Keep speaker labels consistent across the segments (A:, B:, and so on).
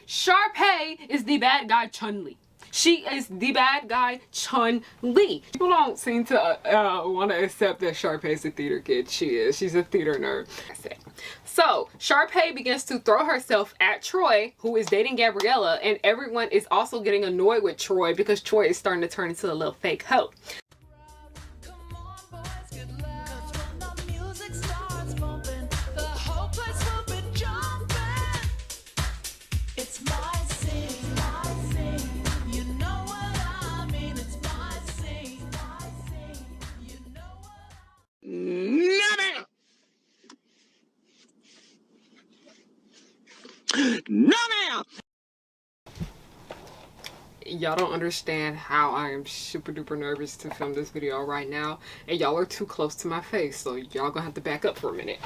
A: Sharpay is the bad guy Chun-Li. She is the bad guy Chun-Li. People don't seem to want to accept that Sharpay is a theater kid. She is. She's a theater nerd. So Sharpay begins to throw herself at Troy, who is dating Gabriella, and everyone is also getting annoyed with Troy because Troy is starting to turn into a little fake hoe.
B: No, ma'am!
A: Y'all don't understand how I am super duper nervous to film this video right now, and y'all are too close to my face, so y'all gonna have to back up for a minute.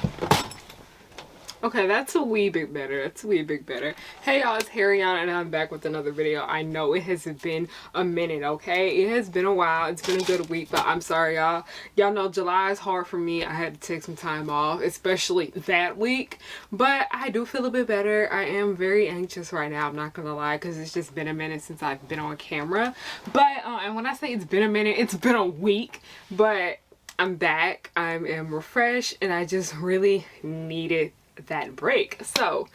A: Okay, that's a wee bit better. That's a wee bit better. Hey y'all, it's Harriyanna and I'm back with another video. I know it has been a minute, okay? It has been a while. It's been a good week, but I'm sorry y'all. Y'all know July is hard for me. I had to take some time off, especially that week. But I do feel a bit better. I am very anxious right now, I'm not gonna lie, because it's just been a minute since I've been on camera. But, and when I say it's been a minute, it's been a week. But I'm back. I am refreshed and I just really needed that break. So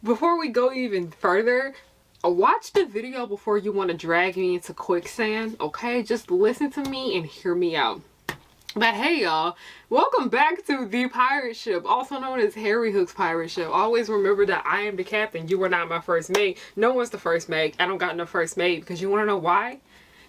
A: before we go even further, watch the video before you want to drag me into quicksand, okay? Just listen to me and hear me out. But hey y'all, welcome back to the pirate ship, also known as Harry Hook's pirate ship. Always remember that I am the captain. You are not my first mate. No one's the first mate. I don't got no first mate, because you want to know why?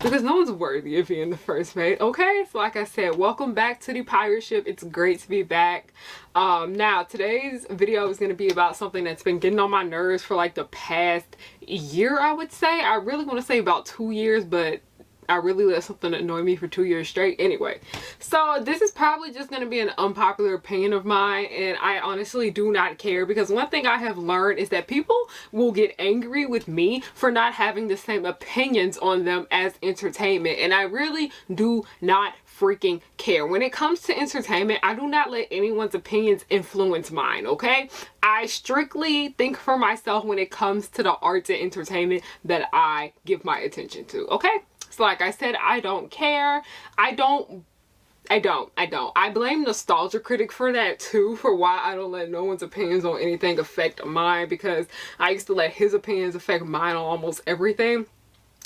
A: Because no one's worthy of being the first mate, okay? So like I said, welcome back to the pirate ship. It's great to be back. Now, today's video is going to be about something that's been getting on my nerves for like the past year, I would say. I really want to say about 2 years, but I really let something annoy me for 2 years straight. Anyway, so this is probably just going to be an unpopular opinion of mine, and I honestly do not care, because one thing I have learned is that people will get angry with me for not having the same opinions on them as entertainment, and I really do not freaking care. When it comes to entertainment, I do not let anyone's opinions influence mine, okay? I strictly think for myself when it comes to the arts and entertainment that I give my attention to, okay? So like I said, I don't care. I blame Nostalgia Critic for that too, for why I don't let no one's opinions on anything affect mine, because I used to let his opinions affect mine on almost everything.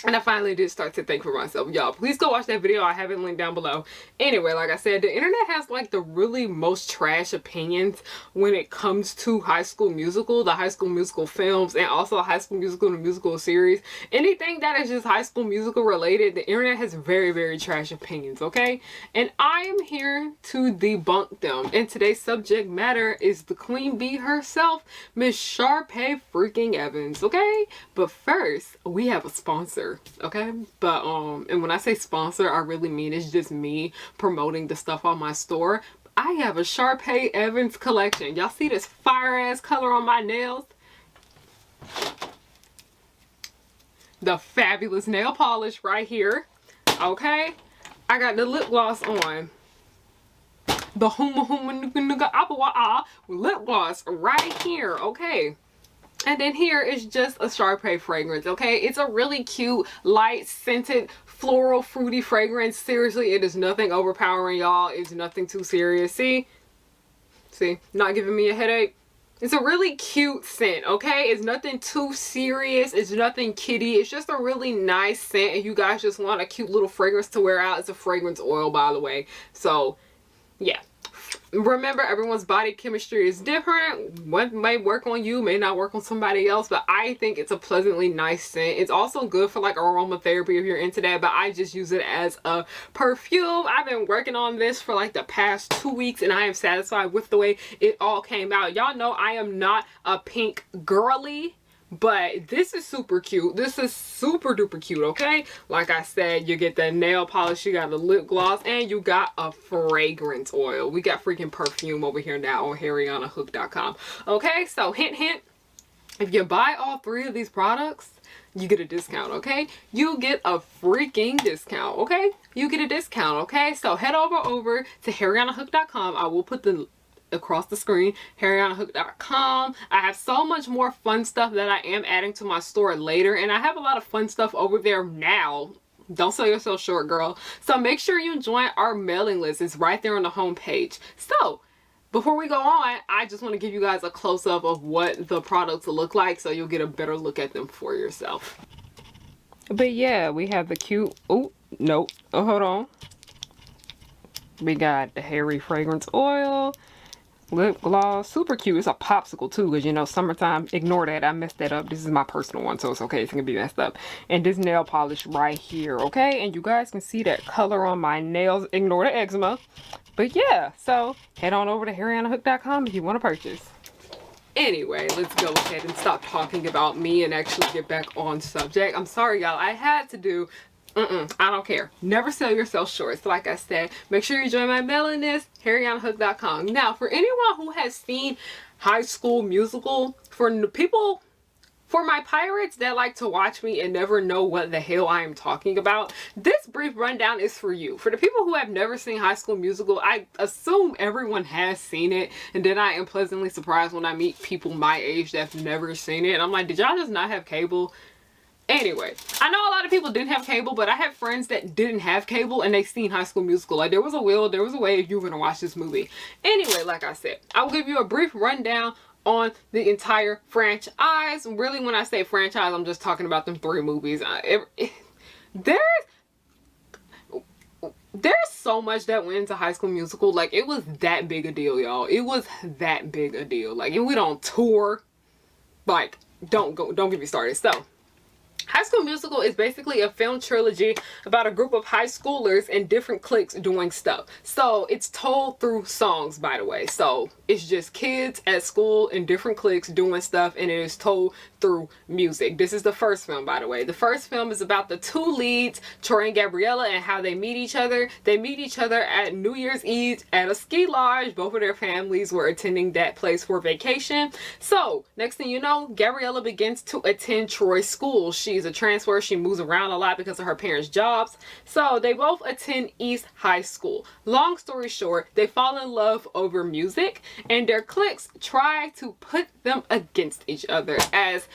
A: And I finally did start to think for myself. Y'all, please go watch that video. I have it linked down below. Anyway, like I said, the internet has like the really most trash opinions when it comes to High School Musical, the High School Musical films, and also High School Musical, the musical series. Anything that is just High School Musical related, the internet has very, very trash opinions, okay? And I am here to debunk them. And today's subject matter is the Queen Bee herself, Miss Sharpay freaking Evans, okay? But first, we have a sponsor. Okay, but and when I say sponsor, I really mean it's just me promoting the stuff on my store. I have a Sharpay Evans collection. Y'all see this fire ass color on my nails? The fabulous nail polish right here. Okay, I got the lip gloss on. The Huma Huma Nuga Apawa lip gloss right here. Okay. And then here is just a Sharpay fragrance, okay? It's a really cute, light, scented, floral, fruity fragrance. Seriously, it is nothing overpowering, y'all. It's nothing too serious. See? See? Not giving me a headache. It's a really cute scent, okay? It's nothing too serious. It's nothing kiddie. It's just a really nice scent. If you guys just want a cute little fragrance to wear out, it's a fragrance oil, by the way. So, yeah. Remember, everyone's body chemistry is different. What may work on you may not work on somebody else, but I think it's a pleasantly nice scent. It's also good for like aromatherapy if you're into that, but I just use it as a perfume. I've been working on this for like the past 2 weeks and I am satisfied with the way it all came out. Y'all know I am not a pink girly, but this is super cute. This is super duper cute, okay? Like I said, you get the nail polish, you got the lip gloss, and you got a fragrance oil. We got freaking perfume over here now on harriyannahook.com. Okay, so hint, hint. If you buy all 3 of these products, you get a discount, okay? You get a freaking discount, okay? You get a discount, okay? So head over to harriyannahook.com. I will put the across the screen, harriyannahook.com. I have so much more fun stuff that I am adding to my store later, and I have a lot of fun stuff over there now. Don't sell yourself short, girl. So make sure you join our mailing list. It's right there on the home page. So before we go on, I just want to give you guys a close-up of what the products look like so you'll get a better look at them for yourself. But yeah, we have the cute, oh, nope, oh, hold on. We got the Harry fragrance oil, lip gloss, super cute. It's a popsicle too, because you know, summertime, ignore that, I messed that up. This is my personal one, so it's okay, it's gonna be messed up. And this nail polish right here, okay? And you guys can see that color on my nails, ignore the eczema. But yeah, so head on over to harriyannahook.com if you want to purchase. Anyway, let's go ahead and stop talking about me and actually get back on subject. I'm sorry, y'all. I had to do... I don't care. Never sell yourself short. So like I said, make sure you join my mailing list, harriyannahook.com. Now, for anyone who has seen High School Musical, for my pirates that like to watch me and never know what the hell I am talking about, this brief rundown is for you. For the people who have never seen High School Musical, I assume everyone has seen it, and then I am pleasantly surprised when I meet people my age that have never seen it. And I'm like, did y'all just not have cable? Anyway, I know a lot of people didn't have cable, but I have friends that didn't have cable and they seen High School Musical. Like, there was a will, there was a way if you were gonna watch this movie. Anyway, like I said, I will give you a brief rundown on the entire franchise. Really, when I say franchise, I'm just talking about them 3 movies. There's so much that went into High School Musical. Like, it was that big a deal, y'all. It was that big a deal. Like, and we don't tour. Like, don't get me started. So, High School Musical is basically a film trilogy about a group of high schoolers in different cliques doing stuff. So it's told through songs, by the way. So it's just kids at school in different cliques doing stuff, and it is told through music. This is the first film, by the way. The first film is about the 2 leads, Troy and Gabriella, and how they meet each other. They meet each other at New Year's Eve at a ski lodge. Both of their families were attending that place for vacation. So next thing you know, Gabriella begins to attend Troy's school. She's a transfer. She moves around a lot because of her parents' jobs. So they both attend East High School. Long story short, they fall in love over music, and their cliques try to put them against each other, as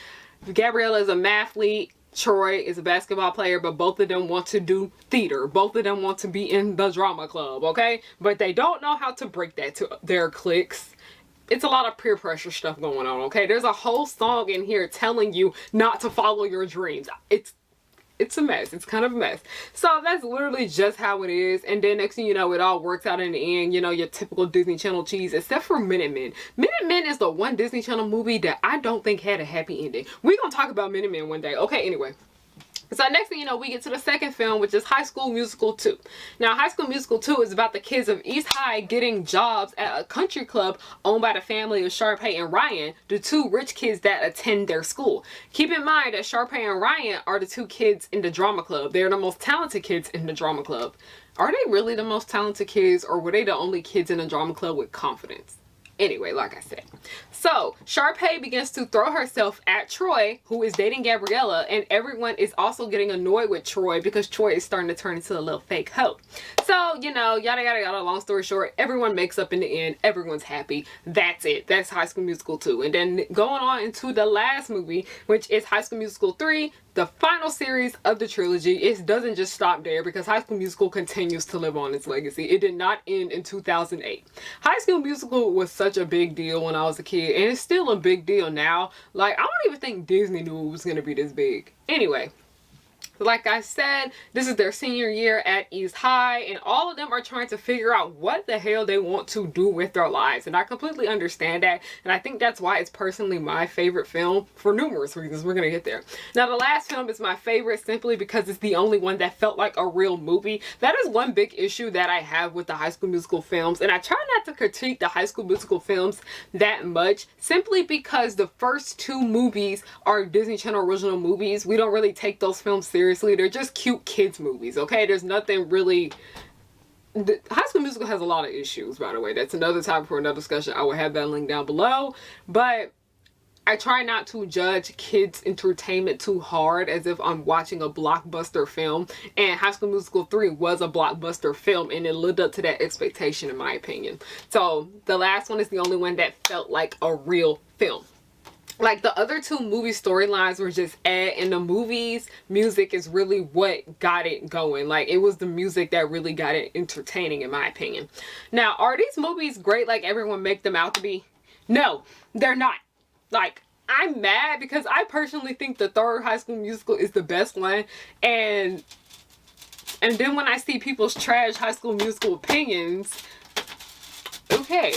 A: Gabriella is a mathlete, Troy is a basketball player, but both of them want to do theater. Both of them want to be in the drama club, okay? But they don't know how to break that to their cliques. It's a lot of peer pressure stuff going on, okay? There's a whole song in here telling you not to follow your dreams. It's a mess. It's kind of a mess. So that's literally just how it is. And then next thing you know, it all works out in the end. You know, your typical Disney Channel cheese, except for Minutemen. Minutemen is the one Disney Channel movie that I don't think had a happy ending. We're going to talk about Minutemen one day. Okay, anyway. So next thing you know, we get to the second film, which is High School Musical 2. Now, High School Musical 2 is about the kids of East High getting jobs at a country club owned by the family of Sharpay and Ryan, the 2 rich kids that attend their school. Keep in mind that Sharpay and Ryan are the 2 kids in the drama club. They're the most talented kids in the drama club. Are they really the most talented kids, or were they the only kids in the drama club with confidence? Anyway, like I said. So, Sharpay begins to throw herself at Troy, who is dating Gabriella, and everyone is also getting annoyed with Troy because Troy is starting to turn into a little fake hoe. So, you know, yada yada yada, long story short, everyone makes up in the end. Everyone's happy. That's it. That's High School Musical 2. And then going on into the last movie, which is High School Musical 3, the final series of the trilogy. It doesn't just stop there, because High School Musical continues to live on its legacy. It did not end in 2008. High School Musical was such a big deal when I was a kid, and it's still a big deal now. Like, I don't even think Disney knew it was going to be this big. Anyway, like I said, this is their senior year at East High, and all of them are trying to figure out what the hell they want to do with their lives. And I completely understand that, and I think that's why it's personally my favorite film for numerous reasons. We're gonna get there. Now, the last film is my favorite simply because it's the only one that felt like a real movie. That is one big issue that I have with the High School Musical films, and I try not to critique the High School Musical films that much, simply because the first 2 movies are Disney Channel original movies. We don't really take those films seriously. They're just cute kids movies, okay? There's nothing really... High School Musical has a lot of issues, by the way. That's another topic for another discussion. I will have that link down below. But I try not to judge kids' entertainment too hard as if I'm watching a blockbuster film. And High School Musical 3 was a blockbuster film and it lived up to that expectation in my opinion. So the last one is the only one that felt like a real film. Like the other two movie storylines were just and the movies music is really what got it going. Like it was the music that really got it entertaining in my opinion. Now, are these movies great like everyone make them out to be? No, they're not. Like, I'm mad because I personally think the third High School Musical is the best one, and then when I see people's trash High School Musical opinions, okay,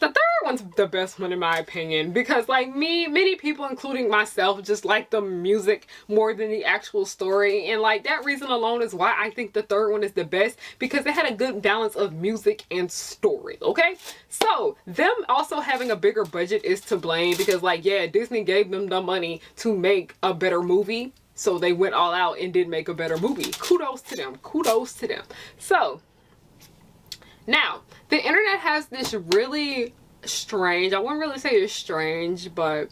A: the third one's the best one in my opinion because like many people including myself just like the music more than the actual story, and like that reason alone is why I think the third one is the best, because it had a good balance of music and story. Okay, so them also having a bigger budget is to blame because like yeah, Disney gave them the money to make a better movie, so they went all out and did make a better movie. Kudos to them, kudos to them. So now, the internet has this really strange, I wouldn't really say it's strange, but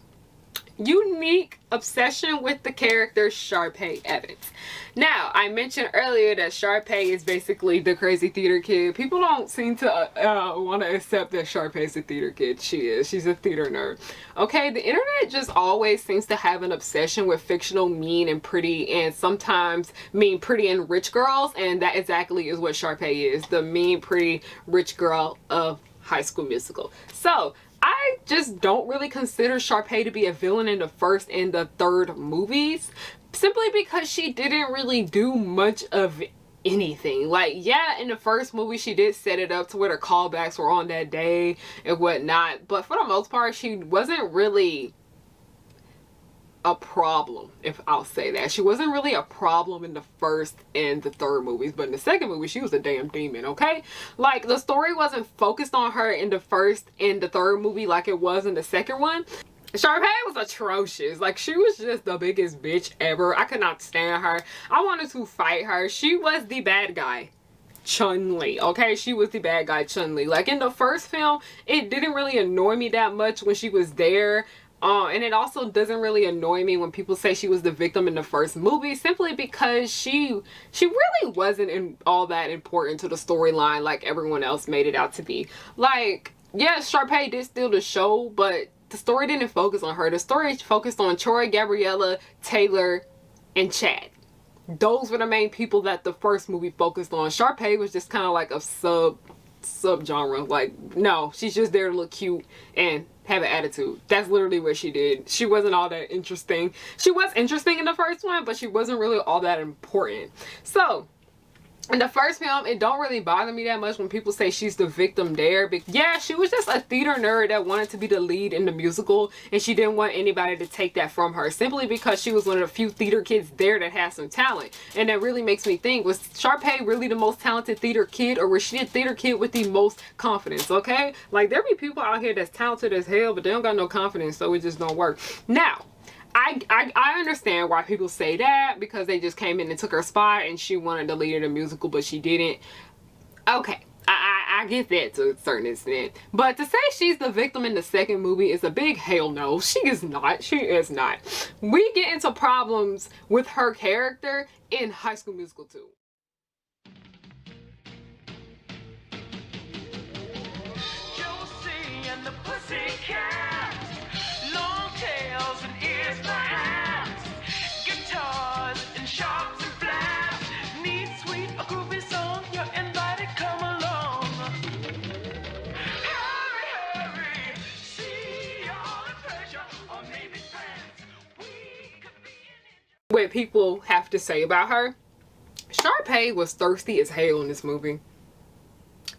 A: unique obsession with the character Sharpay Evans. Now, I mentioned earlier that Sharpay is basically the crazy theater kid. People don't seem to want to accept that Sharpay is a theater kid. She's a theater nerd. Okay, the internet just always seems to have an obsession with fictional, mean, and pretty, and sometimes mean, pretty, and rich girls, and that exactly is what Sharpay is, the mean, pretty, rich girl of High School Musical. So I just don't really consider Sharpay to be a villain in the first and the third movies, simply because she didn't really do much of anything. Like yeah, in the first movie she did set it up to where the callbacks were on that day and whatnot, but for the most part she wasn't really a problem, if I'll say that. She wasn't really a problem in the first and the third movies, but in the second movie she was a damn demon. Okay, like the story wasn't focused on her in the first and the third movie like it was in the second one. Sharpay was atrocious. Like she was just the biggest bitch ever. I could not stand her. I wanted to fight her. She was the bad guy, Chun-Li. Okay, she was the bad guy, Chun-Li. Like in the first film it didn't really annoy me that much when she was there. And it also doesn't really annoy me when people say she was the victim in the first movie, simply because she really wasn't all that important to the storyline like everyone else made it out to be. Like, yes, Sharpay did steal the show, but the story didn't focus on her. The story focused on Troy, Gabriella, Taylor, and Chad. Those were the main people that the first movie focused on. Sharpay was just kind of like a sub-genre. Like, no, she's just there to look cute and have an attitude. That's literally what she did. She wasn't all that interesting. She was interesting in the first one, but she wasn't really all that important. So in the first film, it don't really bother me that much when people say she's the victim there. But yeah, she was just a theater nerd that wanted to be the lead in the musical, and she didn't want anybody to take that from her, simply because she was one of the few theater kids there that had some talent. And that really makes me think, was Sharpay really the most talented theater kid, or was she a theater kid with the most confidence? Okay, like there be people out here that's talented as hell, but they don't got no confidence, so it just don't work. Now, I understand why people say that, because they just came in and took her spot and she wanted to lead in a musical but she didn't. Okay, I get that to a certain extent, but to say she's the victim in the second movie is a big hell no. She is not. She is not. We get into problems with her character in High School Musical 2. Josie and the Pussycat, long tails and ears for hats, guitars and sharps and flats, neat, sweet, a groovy song, you're invited, come along. Hurry, hurry, see all the pressure on Mavis pants. We could be in what people have to say about her. Sharpay was thirsty as hell in this movie.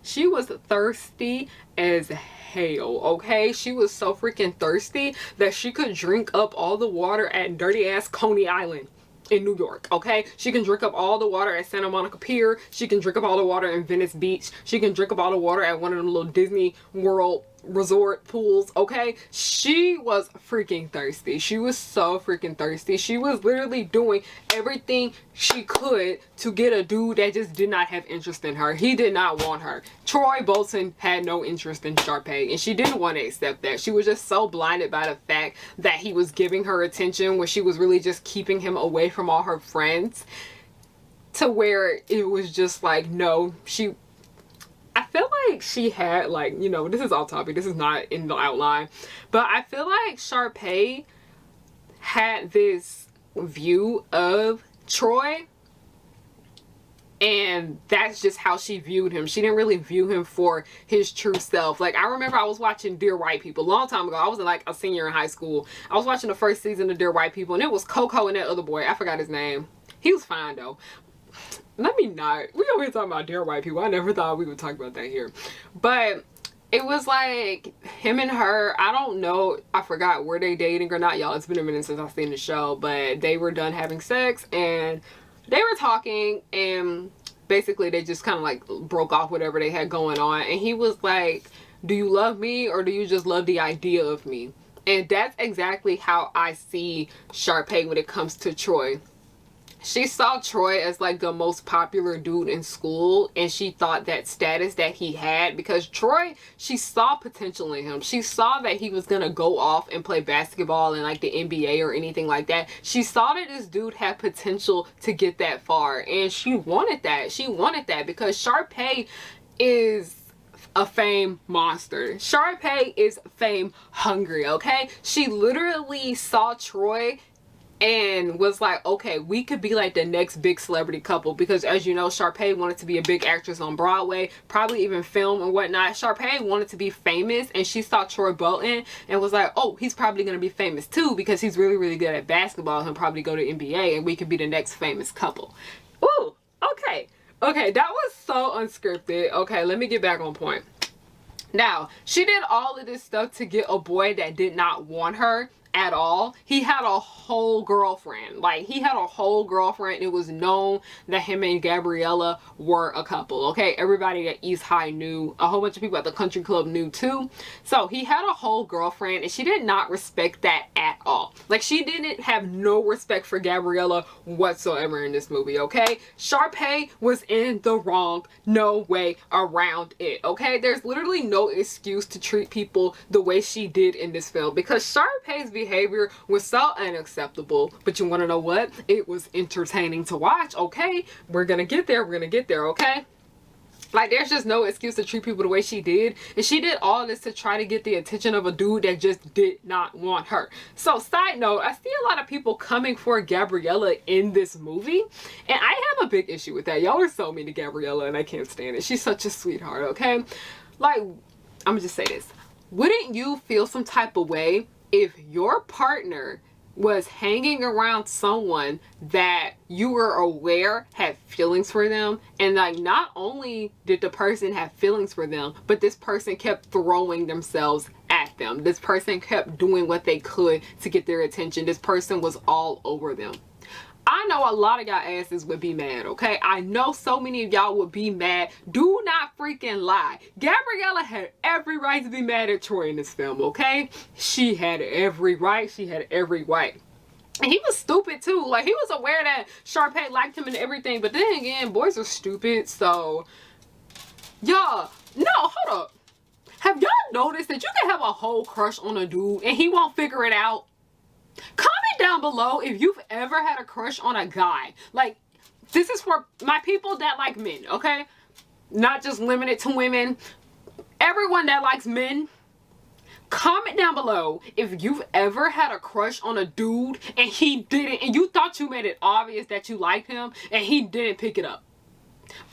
A: She was thirsty as hell, okay? She was so freaking thirsty that she could drink up all the water at dirty ass Coney Island in New York, okay? She can drink up all the water at Santa Monica Pier. She can drink up all the water in Venice Beach. She can drink up all the water at one of them little Disney World resort pools, okay? She was freaking thirsty. She was so freaking thirsty. She was literally doing everything she could to get a dude that just did not have interest in her. He did not want her. Troy Bolton had no interest in Sharpay, and she didn't want to accept that. She was just so blinded by the fact that he was giving her attention when she was really just keeping him away from all her friends, to where it was just like, no, I feel like she had, like, you know, this is off topic, this is not in the outline, but I feel like Sharpay had this view of Troy, and that's just how she viewed him. She didn't really view him for his true self. Like, I remember I was watching Dear White People a long time ago. I was like a senior in high school. I was watching the first season of Dear White People, and it was Coco and that other boy. I forgot his name. He was fine though. Let me not. We over here talking about Dear White People. I never thought we would talk about that here. But it was like him and her. I don't know. I forgot, were they dating or not, y'all. It's been a minute since I've seen the show. But they were done having sex and they were talking. And basically they just kind of like broke off whatever they had going on. And he was like, do you love me or do you just love the idea of me? And that's exactly how I see Sharpay when it comes to Troy. She saw Troy as like the most popular dude in school, and she thought that status that he had, because Troy, she saw potential in him. She saw that he was gonna go off and play basketball in like the NBA or anything like that. She saw that this dude had potential to get that far, and she wanted that. She wanted that because Sharpay is a fame monster. Sharpay is fame hungry, okay? She literally saw Troy and was like, okay, we could be like the next big celebrity couple, because as you know, Sharpay wanted to be a big actress on Broadway, probably even film and whatnot. Sharpay wanted to be famous, and she saw Troy Bolton and was like, oh, he's probably going to be famous too because he's really, really good at basketball. He'll probably go to NBA and we could be the next famous couple. Ooh, okay. Okay, that was so unscripted. Okay, let me get back on point. Now, she did all of this stuff to get a boy that did not want her at all. He had a whole girlfriend. Like, he had a whole girlfriend. It was known that him and Gabriella were a couple, okay? Everybody at East High knew. A whole bunch of people at the country club knew too. So he had a whole girlfriend, and she did not respect that at all. Like, she didn't have no respect for Gabriella whatsoever in this movie, okay? Sharpay was in the wrong. No way around it, okay? There's literally no excuse to treat people the way she did in this film, because Sharpay's behavior was so unacceptable. But you want to know what? It was entertaining to watch, okay? We're gonna get there. We're gonna get there, okay? Like, there's just no excuse to treat people the way she did. And she did all this to try to get the attention of a dude that just did not want her. So, side note, I see a lot of people coming for Gabriella in this movie, and I have a big issue with that. Y'all are so mean to Gabriella, and I can't stand it. She's such a sweetheart, okay? Like, I'm gonna just say this. Wouldn't you feel some type of way if your partner was hanging around someone that you were aware had feelings for them, and like, not only did the person have feelings for them, but this person kept throwing themselves at them. This person kept doing what they could to get their attention. This person was all over them. I know a lot of y'all asses would be mad, okay? I know so many of y'all would be mad. Do not freaking lie. Gabriella had every right to be mad at Troy in this film, okay? She had every right. She had every right. And he was stupid too. Like, he was aware that Sharpay liked him and everything. But then again, boys are stupid. So, y'all, no, hold up. Have y'all noticed that you can have a whole crush on a dude and he won't figure it out? Comment down below if you've ever had a crush on a guy. Like, this is for my people that like men, okay? Not just limited to women. Everyone that likes men. Comment down below if you've ever had a crush on a dude and he didn't, and you thought you made it obvious that you liked him and he didn't pick it up.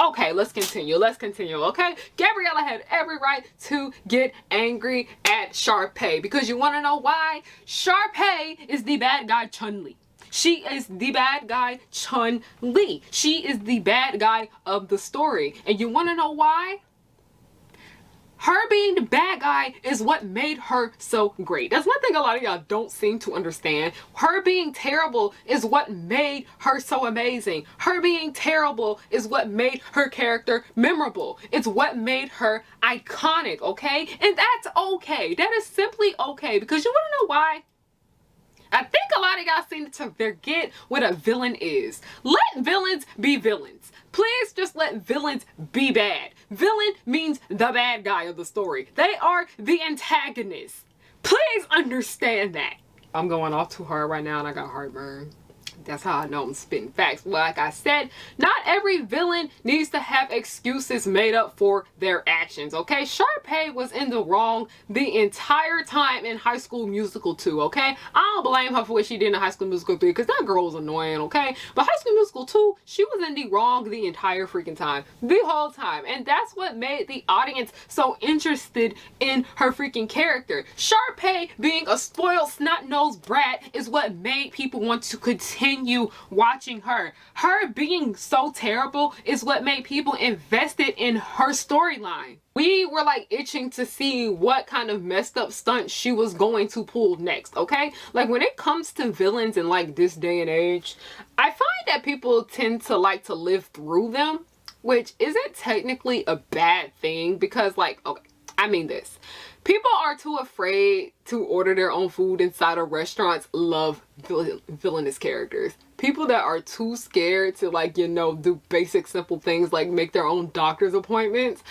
A: Okay, let's continue. Let's continue, okay? Gabriella had every right to get angry at Sharpay, because you want to know why? Sharpay is the bad guy Chun-Li. She is the bad guy Chun-Li. She is the bad guy of the story. And you want to know why? Her being the bad guy is what made her so great. That's one thing a lot of y'all don't seem to understand. Her being terrible is what made her so amazing. Her being terrible is what made her character memorable. It's what made her iconic, okay? And that's okay. That is simply okay, because you want to know why? I think a lot of y'all seem to forget what a villain is. Let villains be villains. Please just let villains be bad. Villain means the bad guy of the story. They are the antagonist. Please understand that. I'm going off too hard right now and I got heartburn. That's how I know I'm spitting facts. Like I said, not every villain needs to have excuses made up for their actions, okay? Sharpay was in the wrong the entire time in High School Musical 2, okay? I don't blame her for what she did in High School Musical 3 because that girl was annoying, okay? But High School Musical 2, she was in the wrong the entire freaking time. The whole time. And that's what made the audience so interested in her freaking character. Sharpay being a spoiled snot-nosed brat is what made people want to continue watching her. Her being so terrible is what made people invested in her storyline. We were like itching to see what kind of messed up stunt she was going to pull next, okay? Like when it comes to villains in like this day and age, I find that people tend to like to live through them, which isn't technically a bad thing because like, okay, I mean this. People are too afraid to order their own food inside of restaurants love villainous characters. People that are too scared to like, you know, do basic simple things like make their own doctor's appointments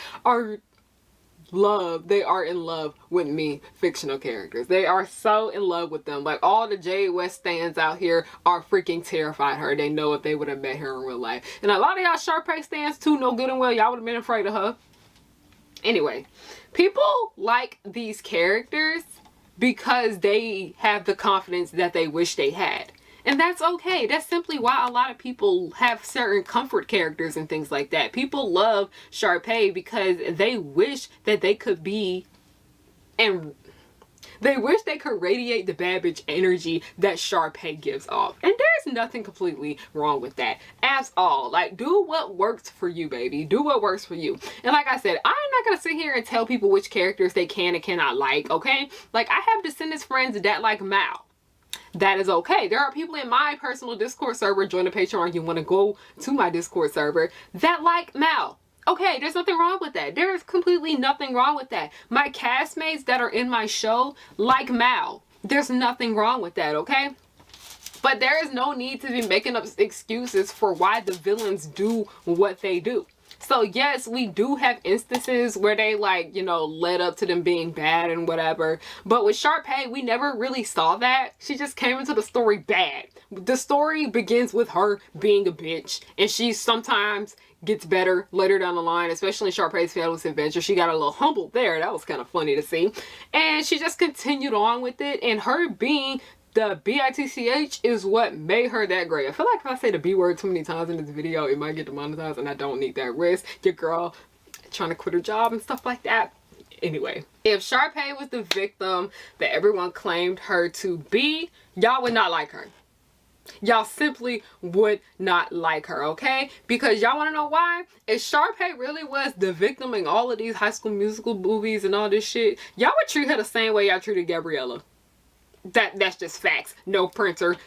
A: they are in love with me fictional characters. They are so in love with them. Like all the Jade West stands out here are freaking terrified her. They know if they would have met her in real life. And a lot of y'all Sharpay stands too know good and well y'all would have been afraid of her. Anyway, people like these characters because they have the confidence that they wish they had. And that's okay. That's simply why a lot of people have certain comfort characters and things like that. People love Sharpay because they wish that they could be and they wish they could radiate the bad bitch energy that Sharpay gives off. And there's nothing completely wrong with that at all. Like, do what works for you, baby. Do what works for you. And like I said, I'm not going to sit here and tell people which characters they can and cannot like, okay? Like, I have descendants friends that like Mal. That is okay. There are people in my personal Discord server, join the Patreon, you want to go to my Discord server, that like Mal. Okay, there's nothing wrong with that. There is completely nothing wrong with that. My castmates that are in my show like Mal. There's nothing wrong with that, okay? But there is no need to be making up excuses for why the villains do what they do. So yes, we do have instances where they like, you know, led up to them being bad and whatever. But with Sharpay, we never really saw that. She just came into the story bad. The story begins with her being a bitch. And she sometimes gets better later down the line, especially in Sharpay's Fabulous Adventure. She got a little humbled there. That was kind of funny to see. And she just continued on with it. And her being the bitch is what made her that great. I feel like if I say the B word too many times in this video, it might get demonetized and I don't need that risk. Your girl trying to quit her job and stuff like that. Anyway, if Sharpay was the victim that everyone claimed her to be, y'all would not like her. Y'all simply would not like her, okay? Because y'all want to know why? If Sharpay really was the victim in all of these High School Musical movies and all this shit, y'all would treat her the same way y'all treated Gabriella. That's just facts. No printer.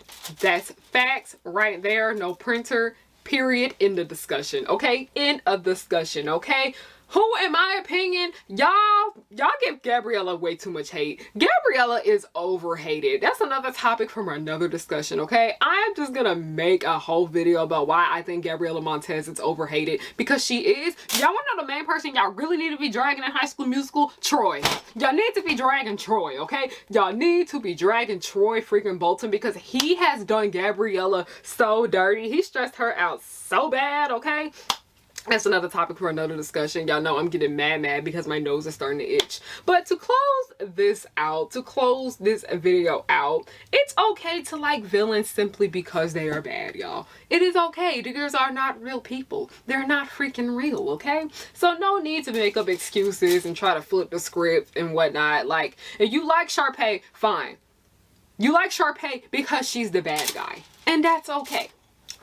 A: That's facts right there. No printer. Period. In the discussion. Okay? In a discussion. Okay? Who, in my opinion, y'all give Gabriella way too much hate. Gabriella is overhated. That's another topic from another discussion, okay? I'm just gonna make a whole video about why I think Gabriella Montez is overhated. Because she is. Y'all wanna know the main person y'all really need to be dragging in High School Musical? Troy. Y'all need to be dragging Troy, okay? Y'all need to be dragging Troy freaking Bolton because he has done Gabriella so dirty. He stressed her out so bad, okay? That's another topic for another discussion. Y'all know I'm getting mad because my nose is starting to itch. But to close this out, to close this video out, it's okay to like villains simply because they are bad, y'all. It is okay. These are not real people. They're not freaking real, okay? So no need to make up excuses and try to flip the script and whatnot. Like, if you like Sharpay, fine. You like Sharpay because she's the bad guy. And that's okay.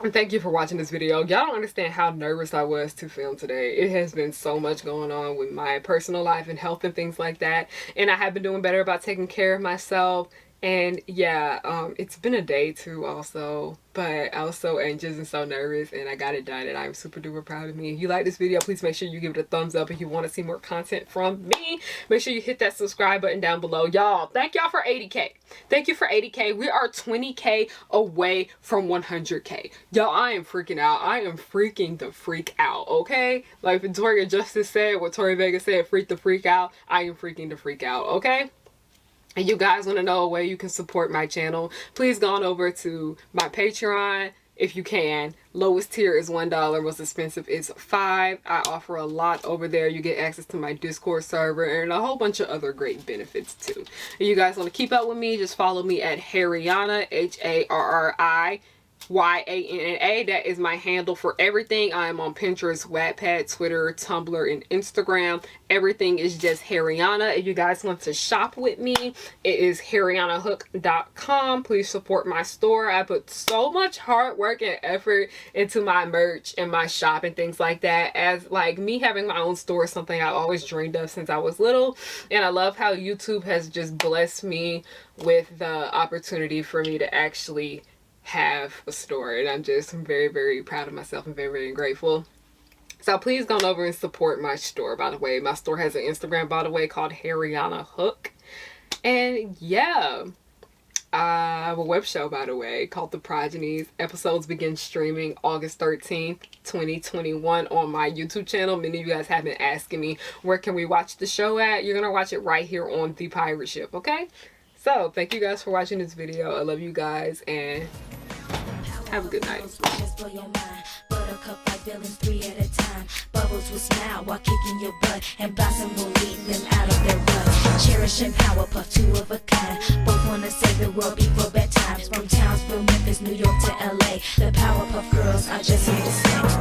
A: And thank you for watching this video. Y'all don't understand how nervous I was to film today. It has been so much going on with my personal life and health and things like that. And I have been doing better about taking care of myself. And yeah, it's been a day too also, but I was so anxious and so nervous, and I got it done, and I'm super duper proud of me. If you like this video, please make sure you give it a thumbs up. If you want to see more content from me, make sure you hit that subscribe button down below. Y'all, thank y'all for 80K. Thank you for 80K. We are 20K away from 100K. Y'all, I am freaking out. I am freaking the freak out, okay? Like Victoria Justice said, what Tori Vega said, freak the freak out. I am freaking the freak out, okay? And you guys want to know a way you can support my channel, please go on over to my Patreon if you can. Lowest tier is $1, most expensive is $5. I offer a lot over there. You get access to my Discord server and a whole bunch of other great benefits too. If you guys want to keep up with me, just follow me at Harriyanna, HARRIYANNA. That is my handle for everything. I am on Pinterest, Wattpad, Twitter, Tumblr, and Instagram. Everything is just Harriyanna. If you guys want to shop with me, it is harriyannahook.com. Please support my store. I put so much hard work and effort into my merch and my shop and things like that. As like me having my own store is something I've always dreamed of since I was little. And I love how YouTube has just blessed me with the opportunity for me to actually have a store, and I'm very, very proud of myself and very, very grateful. So please go on over and support my store, by the way. My store has an Instagram, by the way, called harriyannahook. And yeah, I have a web show, by the way, called The Progenies. Episodes begin streaming August 13th, 2021 on my YouTube channel. Many of you guys have been asking me, where can we watch the show at? You're gonna watch it right here on The Pirate Ship, okay? So thank you guys for watching this video. I love you guys, and have a good night. Buttercup like villains 3 at a time. Bubbles will smile while kicking your butt, and Blossom will lead them out of their rut. Cherish and Powerpuff, 2 of a kind. Both wanna save the world before bedtime. From Townsville, Memphis, New York to LA, the Powerpuff Girls are just here to stay.